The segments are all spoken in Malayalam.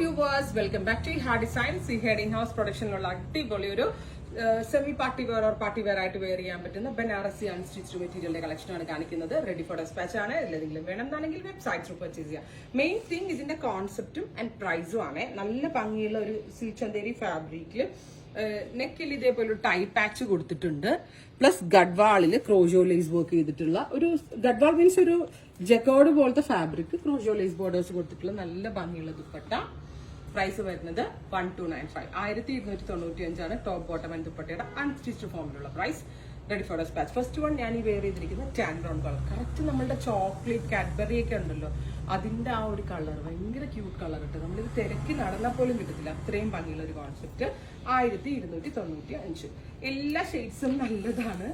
Viewers, welcome back to hard designs. ഈ ഹെഡ് ഇൻ ഹൗസ് പ്രൊഡക്ഷനിലുള്ള അടിപൊളി ഒരു semi party wear or party wear ആയിട്ട് വെയർ ചെയ്യാൻ പറ്റുന്ന ബനാറസി അൺസ്റ്റിച്ച്ഡ് മെറ്റീരിയലിന്റെ കളക്ഷൻ ആണ് കാണിക്കുന്നത്. റെഡി ഫോർ ഡെസ്പാച്ച് ആണ്. ഏതെങ്കിലും വേണമെന്നാണെങ്കിൽ വെബ്സൈറ്റ് ത്രൂ പർച്ചേസ് ചെയ്യാം. മെയിൻ തിങ് ഇതിന്റെ കോൺസെപ്റ്റും ആൻഡ് പ്രൈസും ആണ്. നല്ല ഭംഗിയുള്ള ഒരു സിൽക്ക് ചന്തേരി ഫാബ്രിക്കിൽ നെക്കിൽ ഇതേപോലെ ഒരു ടൈ പാച്ച് കൊടുത്തിട്ടുണ്ട്. പ്ലസ് ഗഡ്വാളില് ക്രോഷോ ലേസ് വർക്ക് ചെയ്തിട്ടുള്ള ഒരു ഗഡ്വാൾ മീൻസ് ഒരു ജക്കോർഡ് പോലത്തെ ഫാബ്രിക് ക്രോഷോ ലേസ് ബോർഡേഴ്സ് കൊടുത്തിട്ടുള്ള നല്ല ഭംഗിയുള്ള ദുപ്പട്ട. പ്രൈസ് വരുന്നത് 1295, 1295 ടോപ്പ് ബോട്ടം ആൻഡ് ദുപ്പട്ടയുടെ അൺസ്റ്റിച്ച്ഡ് ഫോമിലുള്ള price. Ready for dispatch. First one ഞാൻ ഈ വെയർ ചെയ്തിരിക്കുന്ന ടാൻ ബ്രൗൺ കളർ. കറക്റ്റ് നമ്മളുടെ ചോക്ലേറ്റ് കാഡ്ബറി ഒക്കെ ഉണ്ടല്ലോ, അതിന്റെ ആ ഒരു കളർ ഭയങ്കര ക്യൂട്ട് കളർ കിട്ടും. നമ്മളിത് തിരക്കി നടന്നാൽ പോലും കിട്ടത്തില്ല, അത്രയും ഭംഗിയുള്ള ഒരു കോൺസെപ്റ്റ്. 1295. എല്ലാ ഷെയ്ഡ്സും നല്ലതാണ്,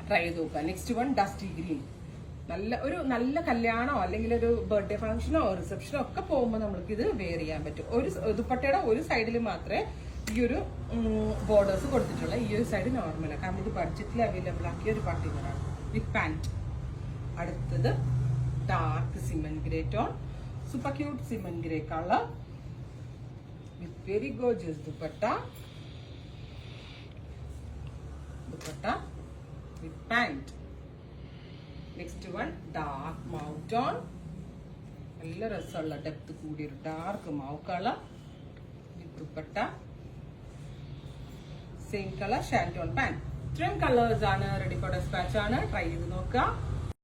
ട്രൈ ചെയ്ത് നോക്കുക. Next one dusty green. നല്ല കല്യാണോ അല്ലെങ്കിൽ ഒരു ബർത്ത്ഡേ ഫംഗ്ഷനോ റിസപ്ഷനോ ഒക്കെ പോകുമ്പോൾ നമ്മൾക്ക് ഇത് വെയർ ചെയ്യാൻ പറ്റും. ഒരു ദുപ്പട്ടയുടെ ഒരു സൈഡിൽ മാത്രമേ ഈ ഒരു ബോർഡേഴ്സ് കൊടുത്തിട്ടുള്ള, ഈ ഒരു സൈഡ് നോർമലാണ്, കാരണം ഇത് ബഡ്ജറ്റിൽ അവൈലബിൾ ആക്കിയ ഒരു പാർട്ടി വെയറാണ് വിത്ത് പാന്റ്. അടുത്തത് dark cement grey tone, super cute cement grey colour with very gorgeous dupatta with pant. Next one dark mauve tone, നല്ല രസമുള്ള ഡെപ്ത് കൂടിയൊരു dark mauve colour with dupatta, same colour shantoon pant. ഇത്രയും കളേഴ്സ് ആണ്. റെഡി ഫോർ ഡെസ്പാച്ച് ആണ്. ട്രൈ ചെയ്ത് നോക്കുക.